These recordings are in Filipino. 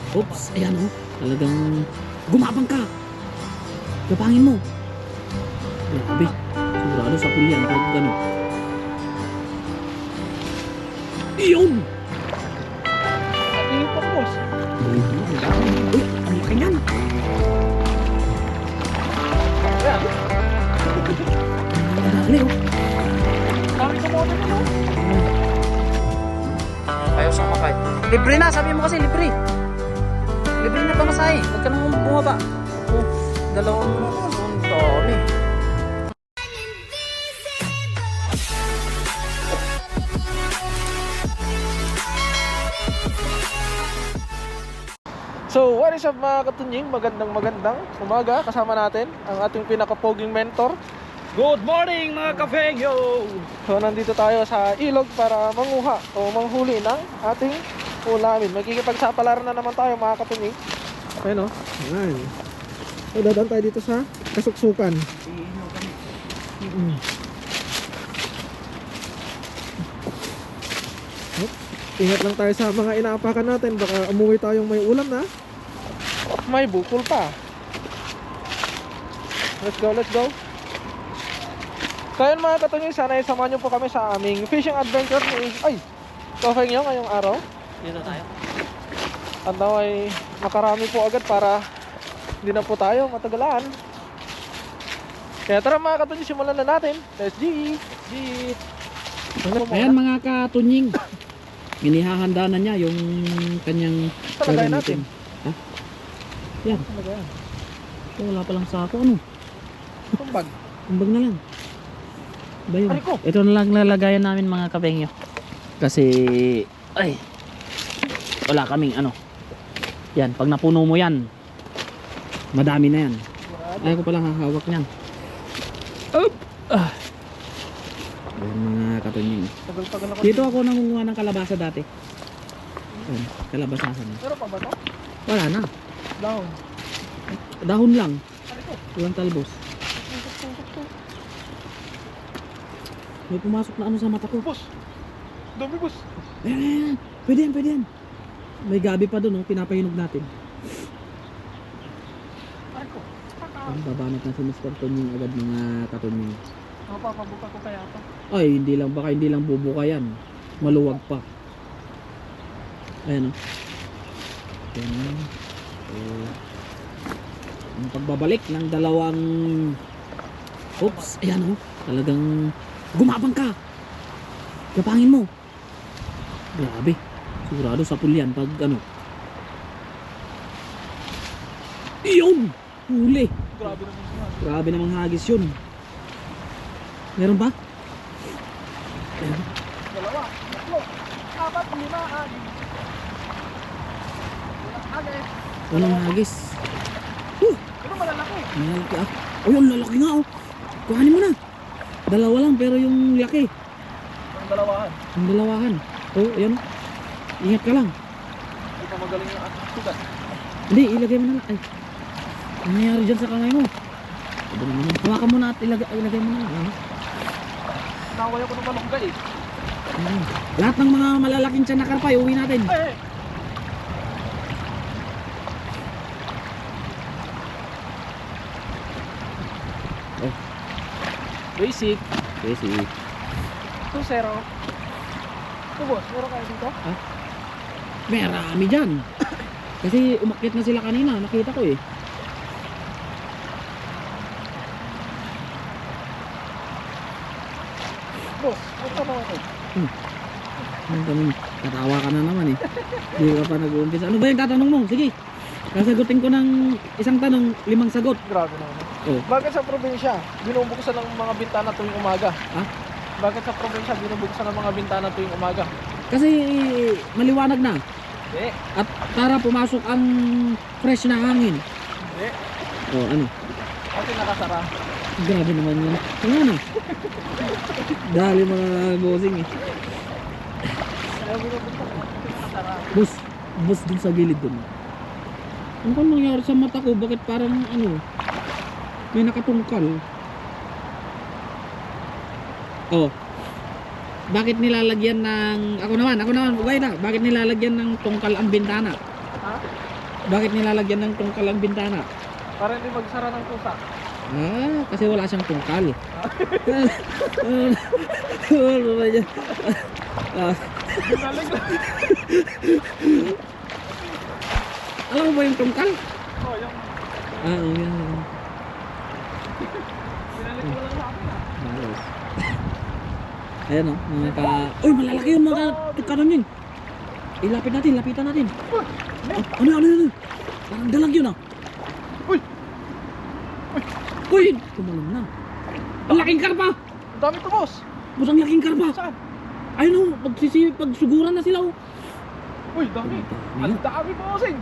Oops, ayan oh. Talagang gumapang ka. Gapangin mo. Grabe. Sigurado sa pulyan pag gano'n. Iyon! Tingin pa, boss. Uy, ang laki yan. Ayan. Dali oh. Kami kumoto na, no? Ayaw sumakay. Libre na, sabi mo kasi libre. Libre na pamasahe. Huwag ka nang bumaba. Oh, dalawang dami. So, what is up mga katunying? Magandang umaga. Kasama natin ang ating pinakapoging mentor. Good morning mga kafegyo! So, nandito tayo sa ilog para manguha o manghuli ng ating ulamin. Magkikipagsapalaran na naman tayo mga katunying. Ayun o. Ayan. So, dadaan tayo dito sa kasuksukan. Ingat lang tayo sa mga inaapakan natin. Baka umuwi tayong may ulam na. May bukol pa. Let's go, let's go. So yun mga katunying, sana isamahan nyo po kami sa aming fishing adventure ni Kafeng nyo ngayong araw. Dito tayo. At daw ay makarami po agad para hindi na po tayo matagalan. Kaya tara mga katunying, simulan na natin. Let's G! Ayan mga katunying. Inihahanda na niya yung kanyang Talagay gagamitin. natin. Ha? Yan. Oh, wala palang sako. Ano? Tumbag. Kumbag na lang. Ba yun? Ay ko. Ito na lang lalagayan namin mga kapengyo. Kasi ay wala kaming ano. Yan, pag napuno mo yan, madami na yan. Ay ko palang hahawak niyan. Up! Ayan mga katunying. Tagal-tagal ako. Dito ako nangunguha ng kalabasa dati. Ayan, kalabasasan. Pero pa ba to? Wala na. Down. Dahon lang. Ay ko. Walang talbos. May pumasok na ano sa mata ko. Boss. Dami boss. Ayan, ayan, ayan. Pwede yan, pwede yan. May gabi pa doon, oh. Pinapahinog natin. Ay ko. Ang babanat na si Mr. Tonying agad mga katunying. Mapapabuka ko kaya to. Ay, baka hindi lang bubuka yan. Maluwag pa. Ayan, oh. Ayan. So, ang pagbabalik ng dalawang oops, ayan, oh. Talagang gumabang ka. Gapangin mo. Grabe. Sigurado sa pulyan pag ano. Iyon! Huli. Grabe naman yan. Grabe namang hagis yun. Meron ba? Ayan. Dalawa. Tatlo. Apat. Lima. Anim. Agad. Walang hagis. Ano malalaki? Malalaki ah. Oh, yung lalaki nga oh. Kuhanin mo na. Dalawa lang pero yung laki. Ang dalawahan. Yung dalawahan. Oh, ayan. Ingat ka lang. Ay pa magaling na ating sugat. Hindi, ilagay mo na lang. Ay. Ano nangyari dyan sa kamay mo? Sabi mo na. Hawakan mo na at ilagay mo na lang. Ano? Naway ako ng malunggay eh. Ayan. Lahat ng mga malalaking tiyan na karpay, uwi natin. Ay! Oh. Basic. Kasi 2-0. Ito boss, meron kayo dito? marami dyan. Kasi umakyat na sila kanina. Nakita ko eh. Boss, ano ka naman eh? Ano kami? Tatawa ka na naman eh. Hindi ka pa nag-uumpisa. Ano ba yung tatanong mo? Sige. Kasagutin ko ng isang tanong, 5 sagot. Grabe naman. Oh. Bakit sa probinsya, binubuksan ng mga bintana tuwing umaga? Ha? Bakit sa probinsya, binubuksan ng mga bintana tuwing umaga? Kasi maliwanag na. Hindi. At para pumasok ang fresh na hangin. Hindi. Oh, ano? Kasi nakasara. Grabe naman yun. Ano na? Dali mo na bossing eh. Kaya binubuksan kasi nakasara. Boss dun sa gilid dun. Ano kung nangyari sa mata ko? Bakit parang ano? May nakatungkal. Oh. Bakit nilalagyan ng... Ako naman, wait na. Bakit nilalagyan ng tungkal ang bintana? Ha? Bakit nilalagyan ng tungkal ang bintana? Para hindi magsara ng pusa. Ah, kasi wala siyang tungkal. Ano ba yan? Ah, Binalag lang. alam mo ba yung tungkal? Oh, yung Ah, oo yan. binalag mo lang sa akin ah. Ayos. Ayan o, mga ka... Uy, malalaki yung mga kanon yun. Ilapit natin, lapitan natin. Ano? Parang dalag yun ah. Uy! Uy! Tumalon na. Ang laking karpa! Ang dami to, boss. Busang laking karpa. Saan? Ayun o, pagsuguran na sila o. Uy, dami. Ang dami, bossing.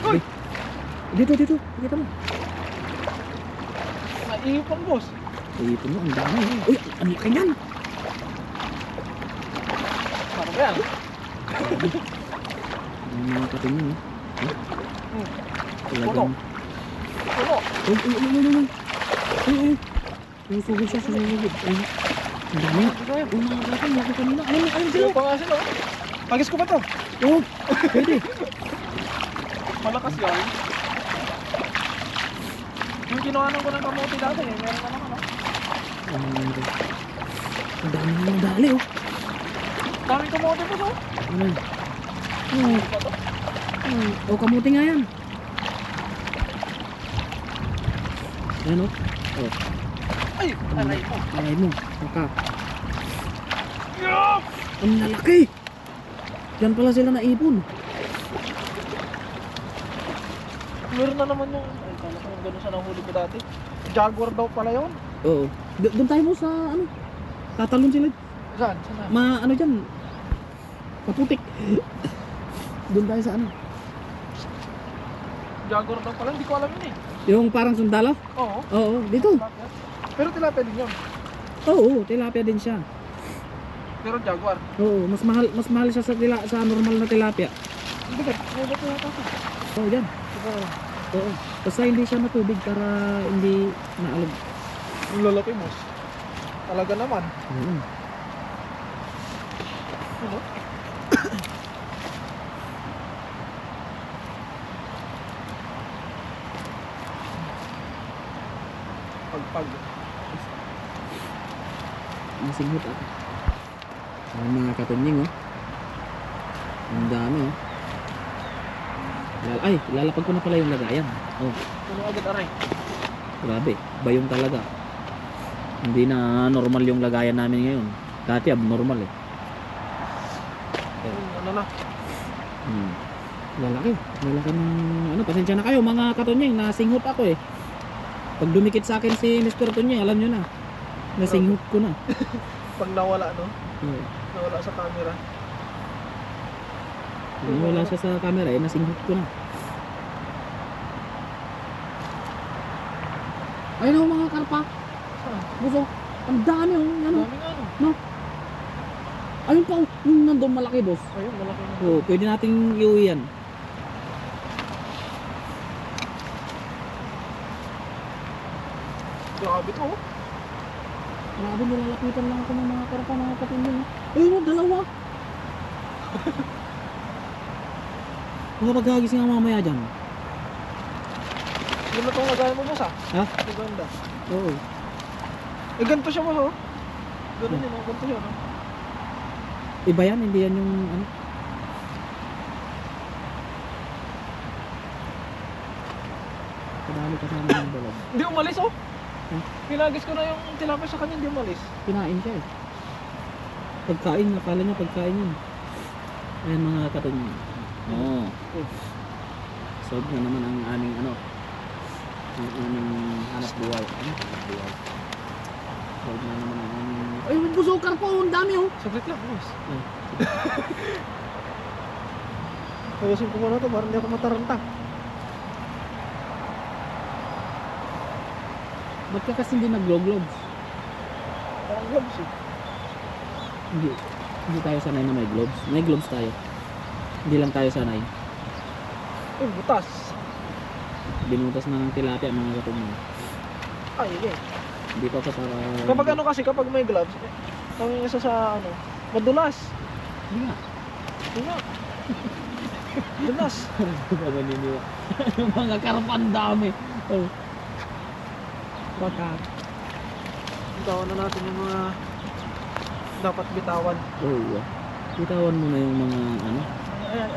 Uy! Dito. Kita mo. Naipon, boss. Ito mo, ang dami. Uy, ang laki yan. Ano ba yan? Ang mga katingin eh. Puno. Puno. Uy. Susugod siya. Ayun. Ang dami. Uy, mga kating, laki kanina. Ayun sila. Sino pa nga sila? Pagis ko pa to. Oo, pwede. Malakas yan. Yung kinuhanan ko ng kamote dati, meron na naman. Ang dami ng dali oh. Daming kamote po, so. Ano? Oh, kamuti nga yan. Ayan oh. Oh, Ay, aray mo. alay mo. Maka. Yup! Ang lalaki. Diyan pala sila naipon. Meron na naman yung... Ay, kala ko yung gano'n siya nahuli ko dati. Jaguar daw pala yun. Oo. Doon tayo mo sa ano. Tatalon sila. Saan? Saan? Ano dyan. Kaputik. Doon tayo sa ano. Jaguar daw pala, hindi ko alam yun eh. Yung parang sundalo. Oo. Oo, dito. Pero tilapia din yun. Oo, tilapia din siya. Pero Jaguar. Oo, mas mahal siya sa normal na tilapia. Hindi ka, may bato yata ito. Oo, yan. Siguro. Oo. Basta hindi siya matubig para hindi naalog. Yung lalaki mo. Talaga naman. Oo. Ano? Pagpag. Masinghot ako. Ang mga katunying oh. Ang dami oh. Ay, lalapag ko na pala yung lagayan. Oh, Ano agad aray? grabe. Bayong talaga. Hindi na normal yung lagayan namin ngayon. Dati abnormal eh. Ano na? Lalaki. Lalaki ng ano, pasensya na kayo mga katunying. Nasinghot ako eh. Pag dumikit sa akin si Mr. Tunying, alam nyo na. Nasinghot ko na. Pag nawala, no? Oo. Nawala sa camera. Nung wala siya sa camera eh, nasinghot ko na. Ayun oh, mga karpa. Saan? Buso. Ang dami oh. Ano? Dami nga, no? No? Ayun pa oh. Yung nandun malaki boss. Ayun, malaki na. Oo, pwede nating iuwi yan. Grabe to, oh. Grabe, nilalapitan lang ako ng mga karpa, mga katinding. Ayun oh, dalawa. Baka maghagising ang mamaya dyan. Yun na itong lagayan mo, boss, ah. Ha? Ito ganda. Oo. Eh, ganito siya, boss, oh. Ganun yun, oh. Ganito siya, no? Iba yan, hindi yan yung ano. Kadali kasama ng dalag. Hindi umalis, oh. Hmm? Pinagis ko na yung tilapia sa kanya, hindi umalis. Kinain siya eh. Pagkain, akala niya pagkain yun. Ayan mga katinding. Oo. Solve na naman ang aming ano. Ang aming hanap buhay. Ano? Hanap buhay. Solve na naman ang aming... Ay, may busukar po! Ang dami oh! Saglit lang, boss. Oh. Tawasin ko muna ito, para hindi ako mataranta. Ba't ka kasi hindi nag-gloves? Parang gloves, eh. Hindi. Hindi tayo sanay na may gloves. May gloves tayo. Hindi lang tayo sanay. Uy, butas. Binutas na ng tilapia mga katulad. Ay, hindi. Hindi pa pa para... Kapag ano kasi, kapag may gloves, ang isa sa ano, madulas. Hindi nga. Hindi nga. Dulas. Yung mga karapan dami. Oh. Baka. Bitawan na natin yung mga dapat bitawan. Oh. Bitawan mo na yung mga ano.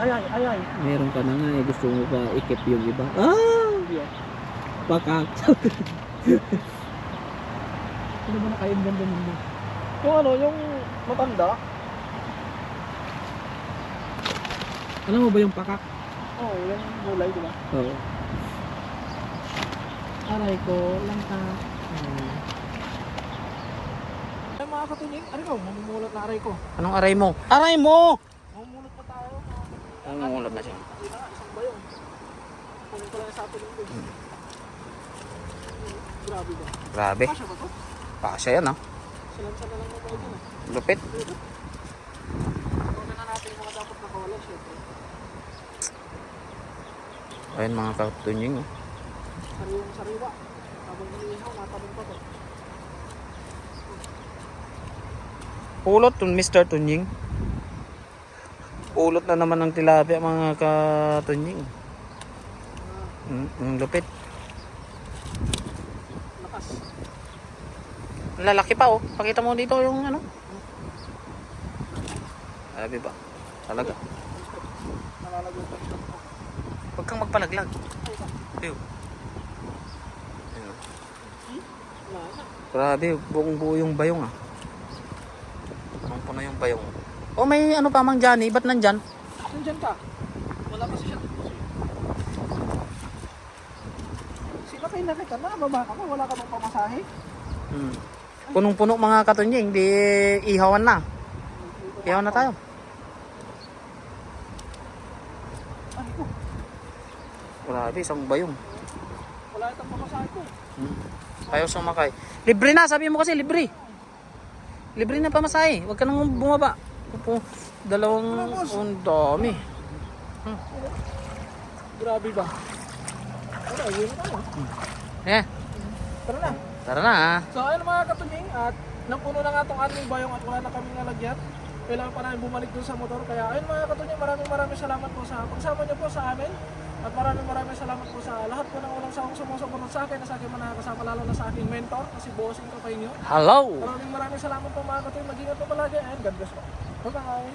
Ay. Meron ka na nga eh. Gusto mo pa ikip yung iba. Pakak. Ano ba nakain ganda mo? Yung ano, yung matanda. Alam mo ba yung pakak? Oo, yung gulay, di ba? Oo. Aray ko, langka. Ay mga katunying, ano ko, mamumulot na aray ko. Anong aray mo? Aray mo! Mamumulot pa tayo. Mamumulot na siya. Isang bayong. Kunin ko lang sa atin yung big. Grabe ba? Grabe. Kasya ba to? Pakasya yan ah. Silansa na lang na tayo dun ah. Lupit. Kunin na natin yung mga dapat nakawalan, syempre. Ayun mga katunying oh. Sariwang sariwa. Habang iniihaw, natanong pa to. Pulot to Mr. Tunying. Pulot na naman ng tilapia mga katunying. Ang lupit. Lakas. Lalaki pa oh. Pakita mo dito yung ano. Grabe ba? Talaga. Nakalagot ang shot ko. Huwag kang magpalaglag. Ew. Ayun, oh. Wala na. Grabe, buong buo yung bayong ah. Punong puno yung bayong. Oh, may ano pa mang Johnny, ba't nandyan? Nandiyan ka. Wala kasi siya. Sino kayo nakita na? Baba ka ba? Wala ka bang pamasahe? Punong-puno mga katunying, di ihawan na. Ihawan na tayo. Ano ko? Grabe, isang bayong. Wala itong pamasahe ko. Ayaw sumakay. Libre na, sabi mo kasi libre. Libre na pamasahe. Huwag ka nang bumaba. Dalawang ang dami. Grabe ba? Wala, yun na tayo. Eh, Tara na. tara na ah. So ayun mga katunying, at napuno na nga itong aming bayong at wala na kaming nalagyan. Kailangan pa namin bumalik dun sa motor. Kaya ayun mga katunying, maraming salamat po sa pagsama niyo po sa amin. At maraming salamat po sa lahat po ng walang sawang sumusuporta sa akin, na sa akin manakasama, lalo na sa aking mentor, kasi bossing ko kayo. Hello! Maraming salamat po mga katunying. Mag-ingat po palagi and God bless po. Bye-bye!